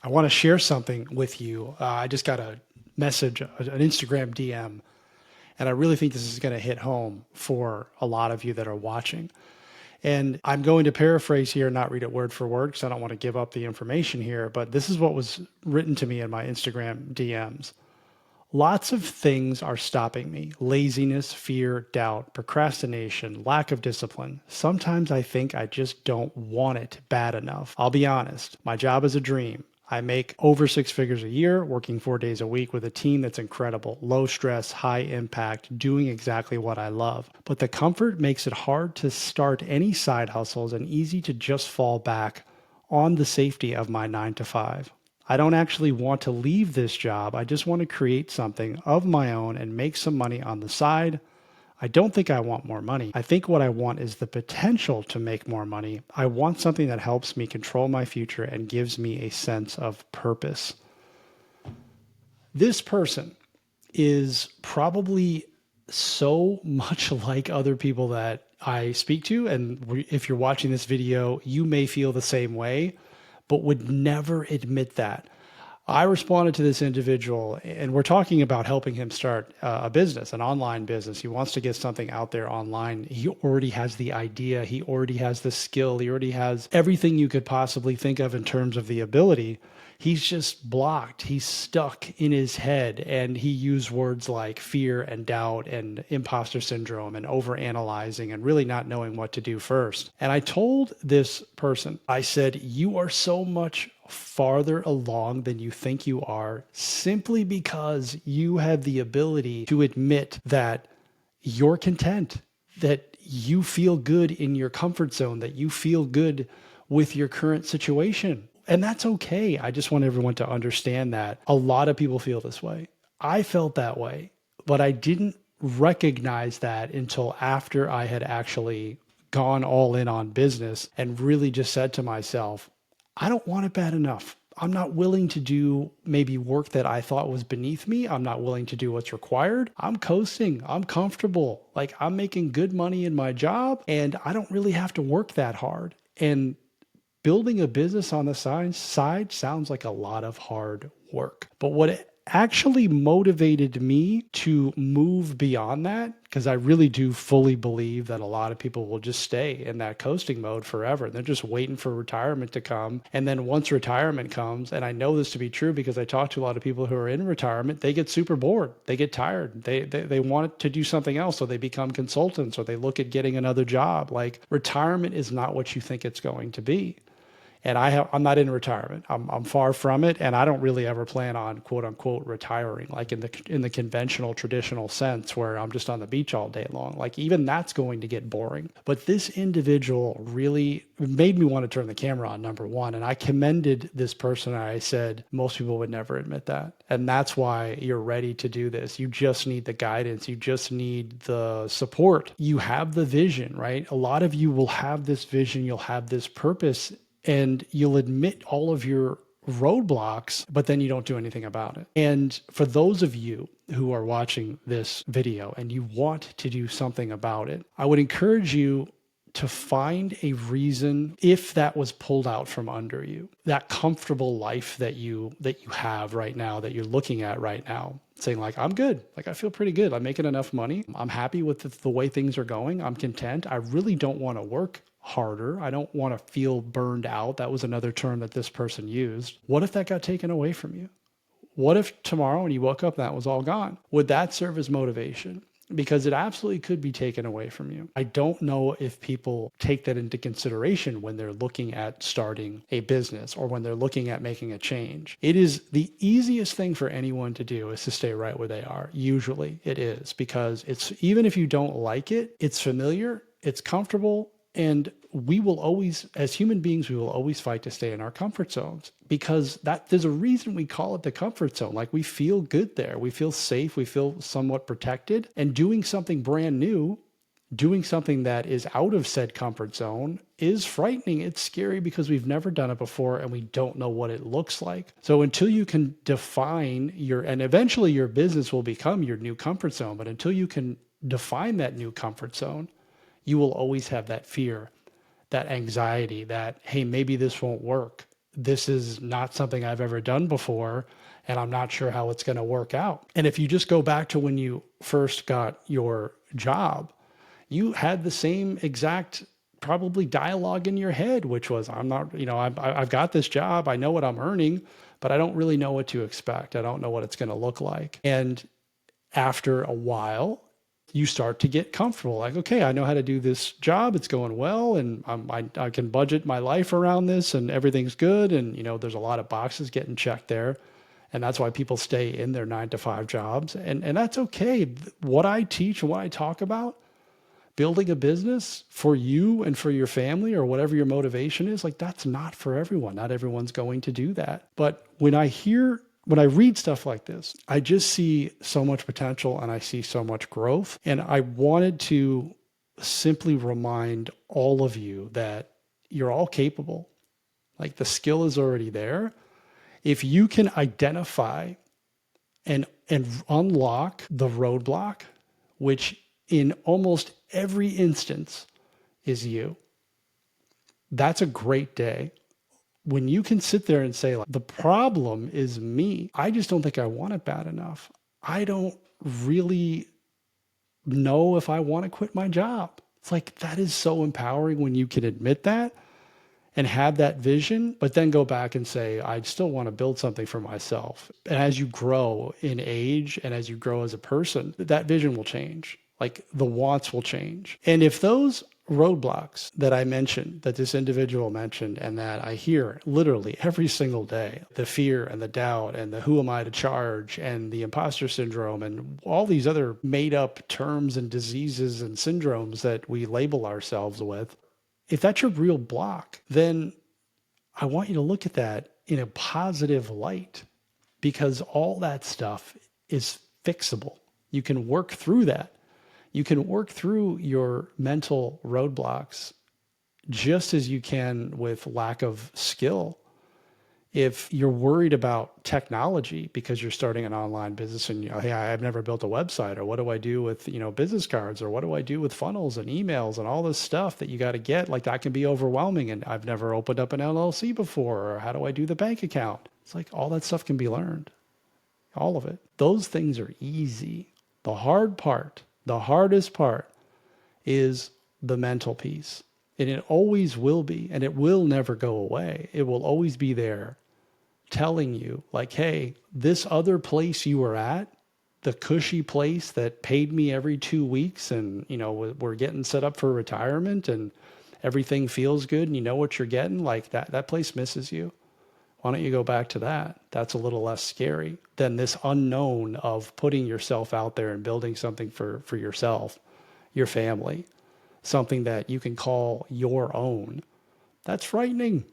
I want to share something with you. I just got a message, an Instagram DM, and I really think this is going to hit home for a lot of you that are watching. And I'm going to paraphrase here, not read it word for word, because I don't want to give up the information here. But this is what was written to me in my Instagram DMs. Lots of things are stopping me: laziness, fear, doubt, procrastination, lack of discipline. Sometimes I think I just don't want it bad enough. I'll be honest, my job is a dream. I make over 6 figures a year, working 4 days a week with a team that's incredible, low stress, high impact, doing exactly what I love. But the comfort makes it hard to start any side hustles and easy to just fall back on the safety of my 9 to 5. I don't actually want to leave this job. I just want to create something of my own and make some money on the side. I don't think I want more money. I think what I want is the potential to make more money. I want something that helps me control my future and gives me a sense of purpose. This person is probably so much like other people that I speak to. And if you're watching this video, you may feel the same way, but would never admit that. I responded to this individual, and we're talking about helping him start a business, an online business. He wants to get something out there online. He already has the idea. He already has the skill. He already has everything you could possibly think of in terms of the ability. He's just blocked. He's stuck in his head, and he used words like fear and doubt and imposter syndrome and overanalyzing and really not knowing what to do first. And I told this person, I said, you are so much farther along than you think you are, simply because you have the ability to admit that you're content, that you feel good in your comfort zone, that you feel good with your current situation. And that's okay. I just want everyone to understand that a lot of people feel this way. I felt that way, but I didn't recognize that until after I had actually gone all in on business and really just said to myself, I don't want it bad enough. I'm not willing to do maybe work that I thought was beneath me. I'm not willing to do what's required. I'm coasting. I'm comfortable. Like, I'm making good money in my job and I don't really have to work that hard. And building a business on the side sounds like a lot of hard work. But what actually motivated me to move beyond that, because I really do fully believe that a lot of people will just stay in that coasting mode forever. They're just waiting for retirement to come. And then once retirement comes, and I know this to be true because I talk to a lot of people who are in retirement, they get super bored. They get tired. They want to do something else. So they become consultants or they look at getting another job. Like, retirement is not what you think it's going to be. And I'm not in retirement. I'm far from it, and I don't really ever plan on quote unquote retiring, like in the conventional traditional sense, where I'm just on the beach all day long. Like, even that's going to get boring. But this individual really made me want to turn the camera on, number one. And I commended this person. And I said, most people would never admit that. And that's why you're ready to do this. You just need the guidance. You just need the support. You have the vision, right? A lot of you will have this vision. You'll have this purpose, and you'll admit all of your roadblocks, but then you don't do anything about it. And for those of you who are watching this video and you want to do something about it, I would encourage you to find a reason if that was pulled out from under you, that comfortable life that you have right now, that you're looking at right now, saying like, I'm good. Like, I feel pretty good. I'm making enough money. I'm happy with the way things are going. I'm content. I really don't want to work harder. I don't want to feel burned out. That was another term that this person used. What if that got taken away from you? What if tomorrow when you woke up, that was all gone? Would that serve as motivation? Because it absolutely could be taken away from you. I don't know if people take that into consideration when they're looking at starting a business or when they're looking at making a change. It is the easiest thing for anyone to do is to stay right where they are. Usually it is, because it's, even if you don't like it, it's familiar, it's comfortable. And we will always, as human beings, we will always fight to stay in our comfort zones, because there's a reason we call it the comfort zone. Like, we feel good there. We feel safe. We feel somewhat protected. And doing something brand new, doing something that is out of said comfort zone is frightening. It's scary because we've never done it before and we don't know what it looks like. So until you can define and eventually your business will become your new comfort zone, but until you can define that new comfort zone, you will always have that fear, that anxiety, that, hey, maybe this won't work, this is not something I've ever done before, and I'm not sure how it's going to work out. And if you just go back to when you first got your job, you had the same exact probably dialogue in your head, which was, I'm not, I've got this job, I know what I'm earning, but I don't really know what to expect. I don't know what it's going to look like. And after a while, you start to get comfortable. Like, okay, I know how to do this job. It's going well, and I can budget my life around this, and everything's good. And there's a lot of boxes getting checked there, and that's why people stay in their 9-to-5 jobs, and that's okay. What I teach and what I talk about, building a business for you and for your family or whatever your motivation is, like that's not for everyone. Not everyone's going to do that. But when I read stuff like this, I just see so much potential and I see so much growth. And I wanted to simply remind all of you that you're all capable. Like the skill is already there. If you can identify and unlock the roadblock, which in almost every instance is you, that's a great day. When you can sit there and say, like, the problem is me. I just don't think I want it bad enough. I don't really know if I want to quit my job. It's like, that is so empowering when you can admit that and have that vision, but then go back and say, I still want to build something for myself. And as you grow in age and as you grow as a person, that vision will change. Like the wants will change. And if those roadblocks that I mentioned, that this individual mentioned, and that I hear literally every single day, the fear and the doubt and the who am I to charge and the imposter syndrome and all these other made up terms and diseases and syndromes that we label ourselves with, if that's your real block, then I want you to look at that in a positive light, because all that stuff is fixable. You can work through that. You can work through your mental roadblocks just as you can with lack of skill. If you're worried about technology because you're starting an online business and, hey, I've never built a website, or what do I do with, business cards, or what do I do with funnels and emails and all this stuff that you got to get, like that can be overwhelming. And I've never opened up an LLC before, or how do I do the bank account? It's like all that stuff can be learned. All of it. Those things are easy. The hard part, the hardest part is the mental piece. And it always will be, and it will never go away. It will always be there telling you like, hey, this other place you were at, the cushy place that paid me every 2 weeks and, we're getting set up for retirement and everything feels good and you know what you're getting, like that place misses you. Why don't you go back to that? That's a little less scary than this unknown of putting yourself out there and building something for yourself, your family, something that you can call your own. That's frightening.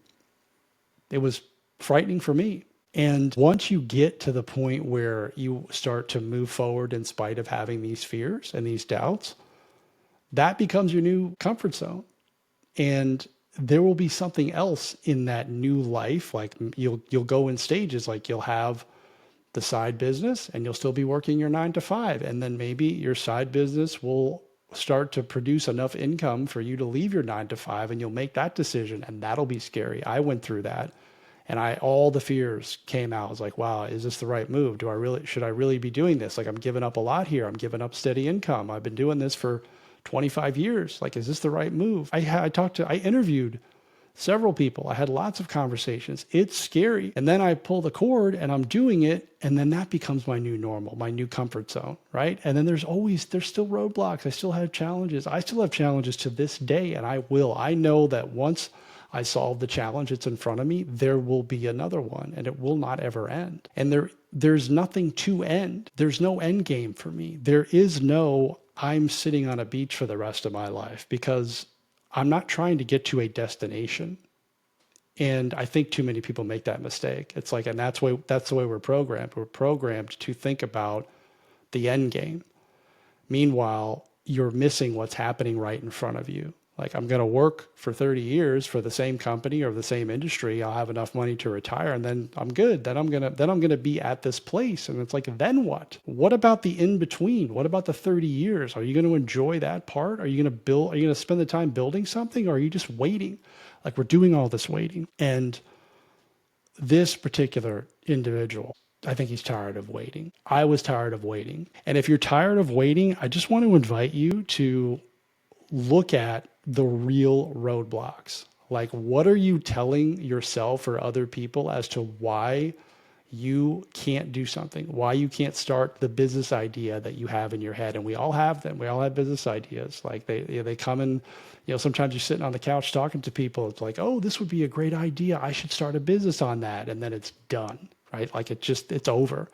It was frightening for me. And once you get to the point where you start to move forward in spite of having these fears and these doubts, that becomes your new comfort zone. And there will be something else in that new life. Like you'll go in stages, like you'll have the side business and you'll still be working your 9-to-5. And then maybe your side business will start to produce enough income for you to leave your 9-to-5, and you'll make that decision. And that'll be scary. I went through that, and all the fears came out. I was like, wow, is this the right move? Should I really be doing this? Like, I'm giving up a lot here. I'm giving up steady income. I've been doing this for 25 years. Like, is this the right move? I interviewed several people. I had lots of conversations. It's scary. And then I pull the cord and I'm doing it. And then that becomes my new normal, my new comfort zone, right? And then there's still roadblocks. I still have challenges. I still have challenges to this day. And I know that once I solve the challenge that's in front of me, there will be another one, and it will not ever end. And there's nothing to end. There's no end game for me. There is no, I'm sitting on a beach for the rest of my life, because I'm not trying to get to a destination. And I think too many people make that mistake. It's like, and that's the way we're programmed. We're programmed to think about the end game. Meanwhile, you're missing what's happening right in front of you. Like, I'm going to work for 30 years for the same company or the same industry. I'll have enough money to retire, and then I'm good. Then I'm going to be at this place. And it's like, then what? What about the in between? What about the 30 years? Are you going to enjoy that part? Are you going to spend the time building something, or are you just waiting? Like, we're doing all this waiting. And this particular individual, I think he's tired of waiting. I was tired of waiting. And if you're tired of waiting, I just want to invite you to look at the real roadblocks. Like, what are you telling yourself or other people as to why you can't do something, why you can't start the business idea that you have in your head? And we all have them. We all have business ideas. Like they come in, sometimes you're sitting on the couch talking to people. It's like, oh, this would be a great idea. I should start a business on that. And then it's done, right? Like it's over.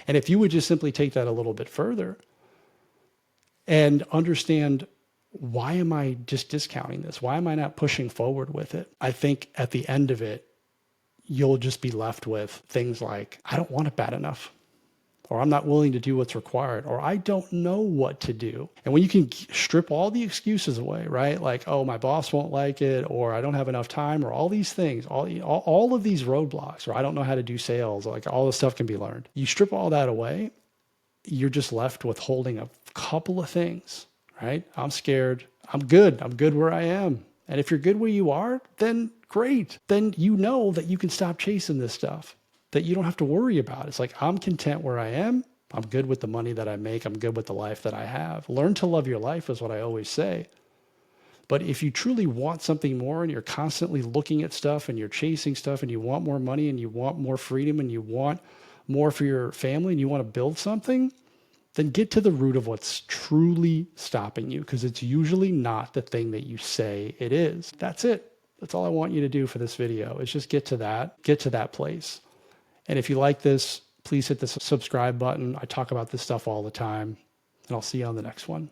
And if you would just simply take that a little bit further and understand, why am I just discounting this? Why am I not pushing forward with it? I think at the end of it, you'll just be left with things like, I don't want it bad enough, or I'm not willing to do what's required, or I don't know what to do. And when you can strip all the excuses away, right? Like, oh, my boss won't like it, or I don't have enough time, or all these things, all of these roadblocks, or I don't know how to do sales, like all this stuff can be learned. You strip all that away, you're just left with holding a couple of things, right? I'm scared. I'm good. I'm good where I am. And if you're good where you are, then great. Then you know that you can stop chasing this stuff, that you don't have to worry about. It's like, I'm content where I am. I'm good with the money that I make. I'm good with the life that I have. Learn to love your life is what I always say. But if you truly want something more and you're constantly looking at stuff and you're chasing stuff and you want more money and you want more freedom and you want more for your family and you want to build something, then get to the root of what's truly stopping you, because it's usually not the thing that you say it is. That's it. That's all I want you to do for this video, is just get to that place. And if you like this, please hit the subscribe button. I talk about this stuff all the time, and I'll see you on the next one.